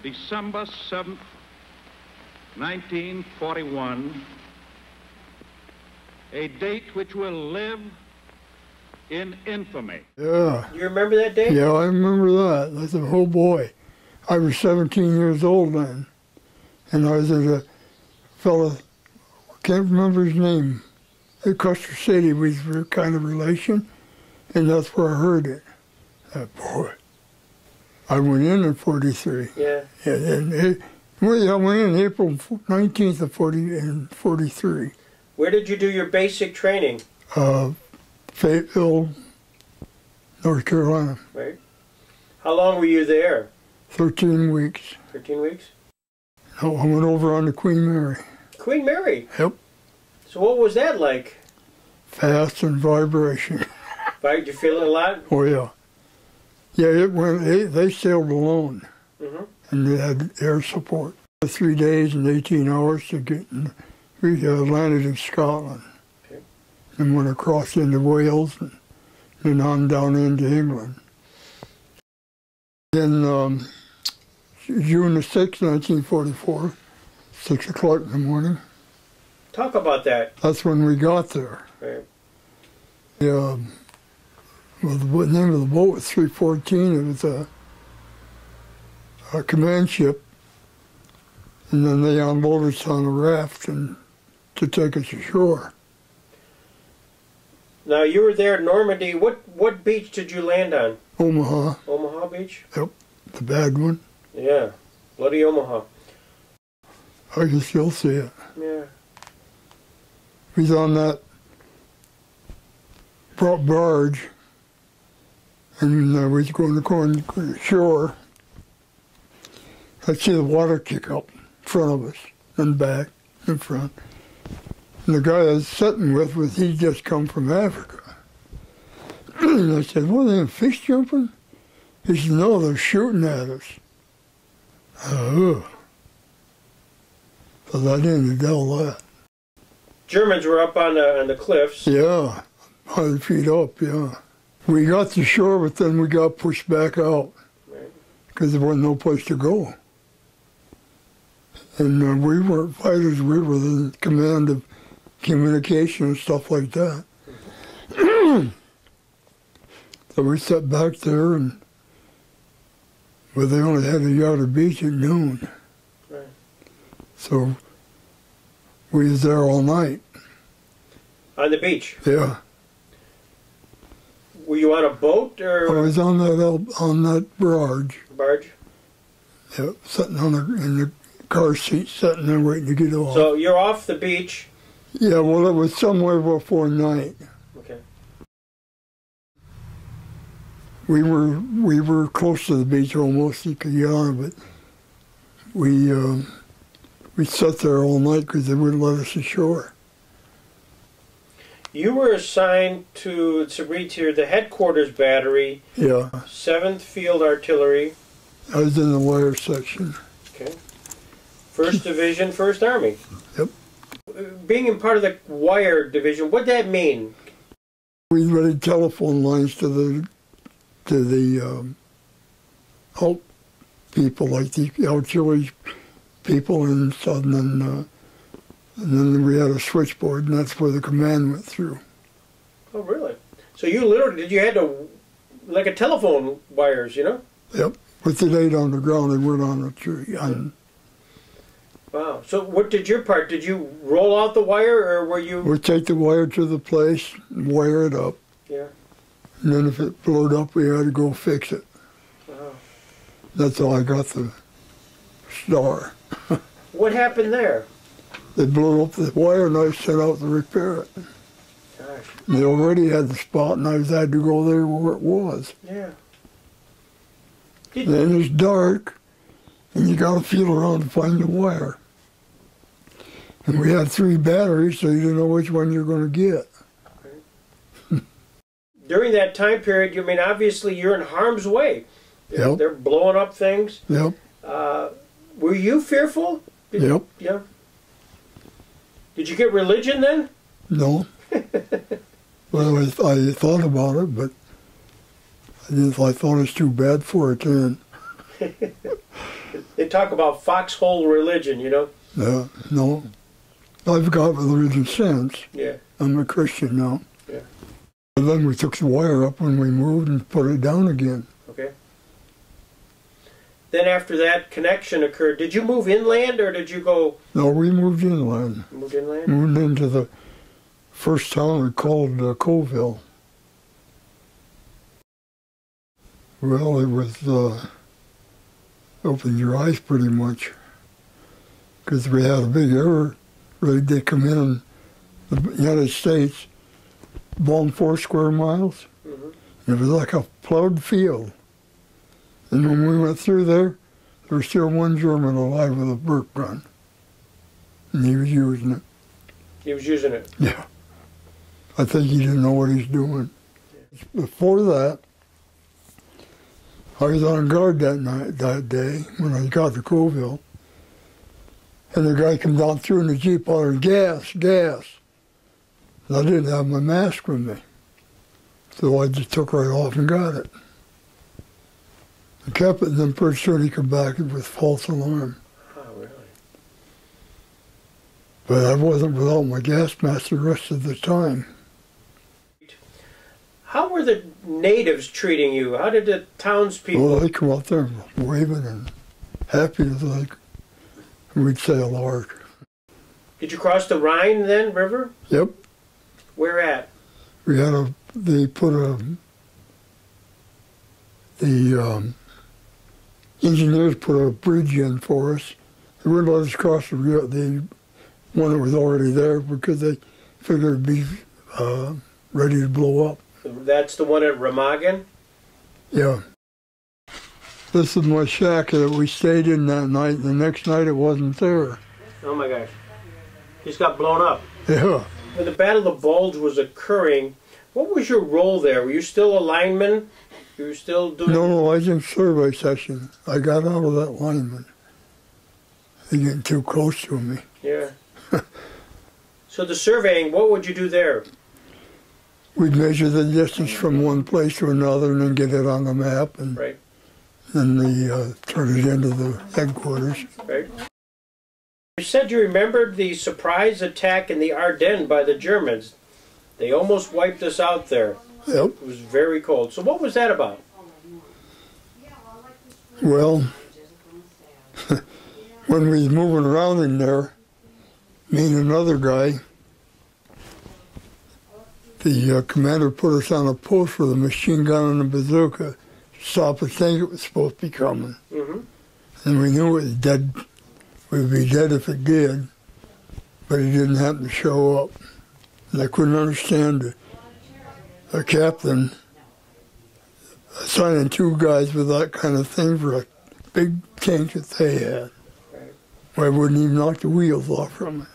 December 7th, 1941, a date which will live in infamy. Yeah. You remember that date? Yeah, I remember that. That's a whole boy. I was 17 years old then, and I was at a fella, can't remember his name, in Custer City. We were kind of relation, and that's where I heard it. Boy, I went in 43. Yeah. I went in April 19th of 43. Where did you do your basic training? Fayetteville, North Carolina. Right. How long were you there? 13 weeks. 13 weeks? I went over on the Queen Mary. Queen Mary? Yep. So what was that like? Fast and vibration. Did you feel it a lot? Oh, yeah. Yeah, it went. They sailed alone, and they had air support. 3 days and 18 hours to get in. We landed in Scotland, and went across into Wales, and then on down into England. Then June the 6th, 1944, 6 o'clock in the morning. Talk about that. That's when we got there. Right. Yeah. Well, the name of the boat was 314. It was a command ship, and then they unloaded us on a raft and to take us ashore. Now you were there at Normandy. What beach did you land on? Omaha. Omaha Beach? Yep, the bad one. Yeah, bloody Omaha. I can still see it. Yeah. We was on that barge, and we was going to the shore. I'd see the water kick up in front of us, and back, in front. And the guy I was sitting with, he'd just come from Africa. And I said, "What, are they fish jumping?" He said, "No, they're shooting at us." Oh. So I didn't tell that. Germans were up on the cliffs. Yeah, 100 feet up, yeah. We got to shore, but then we got pushed back out because there wasn't no place to go. And we weren't fighters, we were the command of communication and stuff like that. So we sat back there, and they only had a yard of beach at noon. Right. So we was there all night. On the beach? Yeah. Were you on a boat or? I was on that barge. Barge? Yep, sitting in the car seat, sitting there waiting to get off. So you're off the beach? Yeah, well, it was somewhere before night. Okay. We were close to the beach almost. You could get on it, but we sat there all night because they wouldn't let us ashore. You were assigned to, it's read here, the headquarters battery. Yeah. 7th Field Artillery. I was in the wire section. Okay. 1st Division, 1st Army. Yep. Being in part of the wire division, what'd that mean? We read telephone lines to the help people, like the artillery people and stuff, and then we had a switchboard, and that's where the command went through. Oh, really? So you literally, you had to, like a telephone wires, you know? Yep. But they laid on the ground, they weren't on the tree. Wow. So what did your part? Did you roll out the wire, or were you? We'd take the wire to the place, and wire it up. Yeah. And then if it blowed up, we had to go fix it. Wow. That's how I got the star. What happened there? They blew up the wire, and I set out to repair it. Gosh. They already had the spot, and I had to go there where it was. Yeah. Then it's dark, and you got to feel around to find the wire. And we had 3 batteries, so you didn't know which one you're going to get. Okay. During that time period, you mean, obviously you're in harm's way. Yep. They're blowing up things. Yep. Were you fearful? Yep. Yeah. Did you get religion then? No. Well, I thought about it, but I thought it was too bad for it then. They talk about foxhole religion, you know? No. I've got religion since. Yeah. I'm a Christian now. Yeah. And then we took the wire up when we moved and put it down again. Okay. Then after that connection occurred, did you move inland or did you go? No, we moved inland. Moved inland? Moved into the first town we called Colville. Well, it was opened your eyes pretty much, because we had a big air raid. They come in the United States, bombed 4 square miles. Mm-hmm. It was like a plowed field. And when we went through there was still one German alive with a burp gun. And he was using it. He was using it? Yeah. I think he didn't know what he's doing. Yeah. Before that, I was on guard that day when I got to Colville. And the guy came down through in the Jeep hollering, gas, gas. And I didn't have my mask with me. So I just took right off and got it. I kept it, and then pretty soon he came back with false alarm. Oh, really? But I wasn't without my gas mask the rest of the time. How were the natives treating you? How did the townspeople? Well, they come out there waving and happy as like we'd sail hard. Did you cross the Rhine then, river? Yep. Where at? Engineers put a bridge in for us. They wouldn't let us cross the one that was already there because they figured it'd be ready to blow up. That's the one at Remagen? Yeah. This is my shack that we stayed in that night. The next night it wasn't there. Oh my gosh. Just got blown up. Yeah. When the Battle of the Bulge was occurring, what was your role there? Were you still a lineman? You were still doing... No, I was in survey session. I got out of that lineman. They're getting too close to me. Yeah. So the surveying, what would you do there? We'd measure the distance from one place to another and then get it on the map, and right. then turn it into the headquarters. Right. You said you remembered the surprise attack in the Ardennes by the Germans. They almost wiped us out there. Yep. It was very cold. So what was that about? Well, when we was moving around in there, me and another guy, the commander put us on a post with a machine gun and a bazooka to stop a tank that was supposed to be coming. Mm-hmm. And we knew it was dead. We'd be dead if it did, but it didn't happen to show up. And I couldn't understand a captain assigning 2 guys with that kind of thing for a big tank that they had. Right. Where I wouldn't even knock the wheels off from it.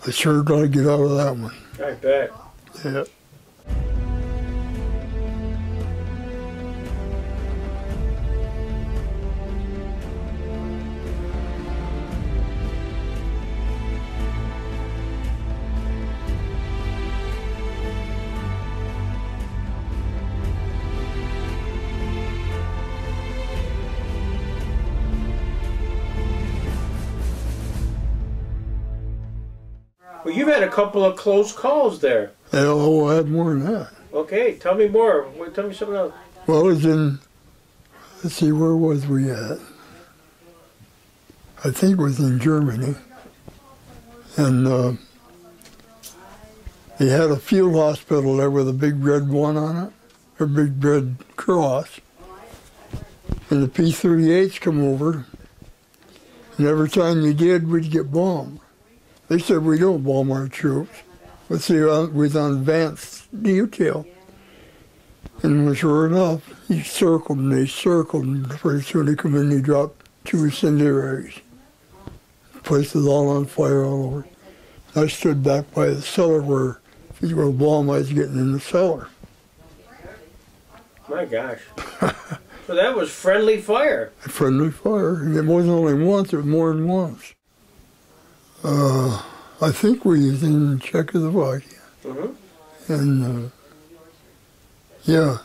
I sure got to get out of that one. I bet. Yeah. Well, you've had a couple of close calls there. Oh, I had more than that. Okay, tell me more. Tell me something else. Well, it was in, let's see, where was we at? I think it was in Germany. And they had a field hospital there with a big red one on it, a big red cross. And the P-38s come over, and every time they did, we'd get bombed. They said, we don't bomb our troops. But see, we was on advanced detail. And sure enough, he circled and they circled, and pretty soon they come in and he dropped 2 incendiaries. The place was all on fire all over. I stood back by the cellar where if you were a bomb, I was getting in the cellar. My gosh. So that was friendly fire. Friendly fire. And it wasn't only once, it was more than once. I think we was in Czechoslovakia. Mm-hmm. And, yeah.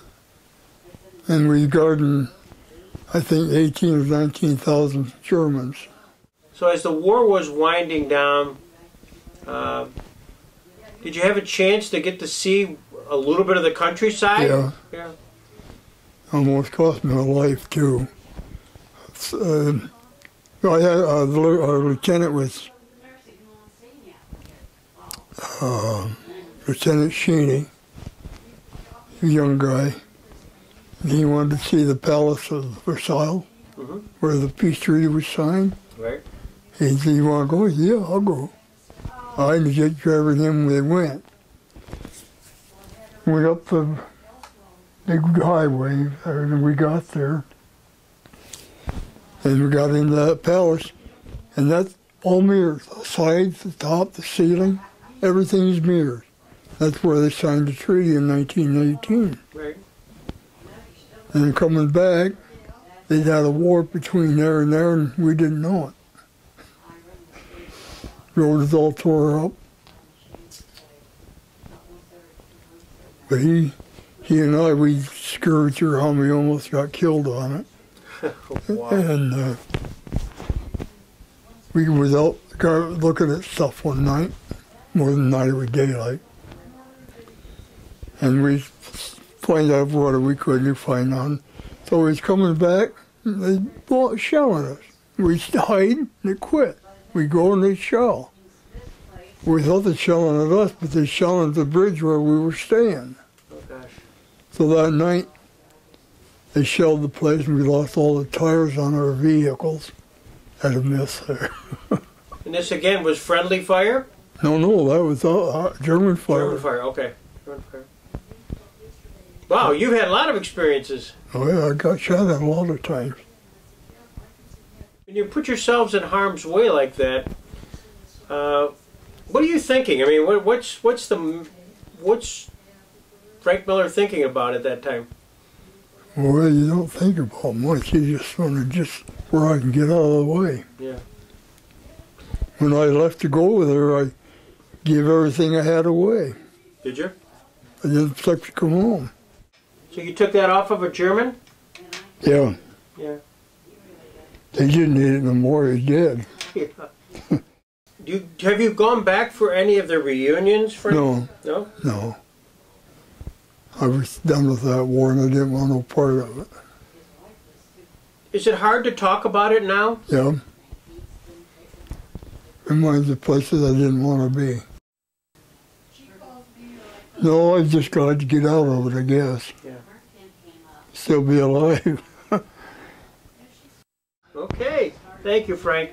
and we guarded, I think, 18 or 19,000 Germans. So as the war was winding down, did you have a chance to get to see a little bit of the countryside? Yeah. Almost cost me my life, too. I had a lieutenant was Lieutenant Sheeny, a young guy. And he wanted to see the Palace of Versailles, where the peace treaty was signed. Right. He said, "You want to go?" "Yeah, I'll go." I had to get driver him where they went. Went up the big highway, and we got there. And we got into that palace, and that's all mirrors. The sides, the top, the ceiling, everything is mirrors. That's where they signed the treaty in 1918. Right. And then coming back, they'd had a war between there, and we didn't know it. Road was all tore up. But he and I, we scurried through how we almost got killed on it. Wow. And we was out looking at stuff one night, more than night, it was daylight. And we find out what we couldn't find out. So he's coming back, they shelling us. We hide, and they quit. We go and they shell. We thought they shelling at us, but they shelling at the bridge where we were staying. Oh gosh. So that night, they shelled the place, and we lost all the tires on our vehicles. Had a miss there. And this again was friendly fire? No, that was German fire. German fire, okay. German fire. Wow, you've had a lot of experiences. Oh yeah, I got shot at a lot of times. When you put yourselves in harm's way like that, what are you thinking? I mean, what's Frank Miller thinking about at that time? Well, you don't think about much. You just want to where I can get out of the way. Yeah. When I left to go with her, I gave everything I had away. Did you? I didn't expect to come home. So you took that off of a German? Yeah. Yeah. They didn't need it no more. They did. Yeah. Have you gone back for any of the reunions, Frank? No. No? No. I was done with that war, and I didn't want no part of it. Is it hard to talk about it now? Yeah. Reminds me of places I didn't want to be. No, I just got to get out of it, I guess. Yeah. Still be alive. Okay. Thank you, Frank.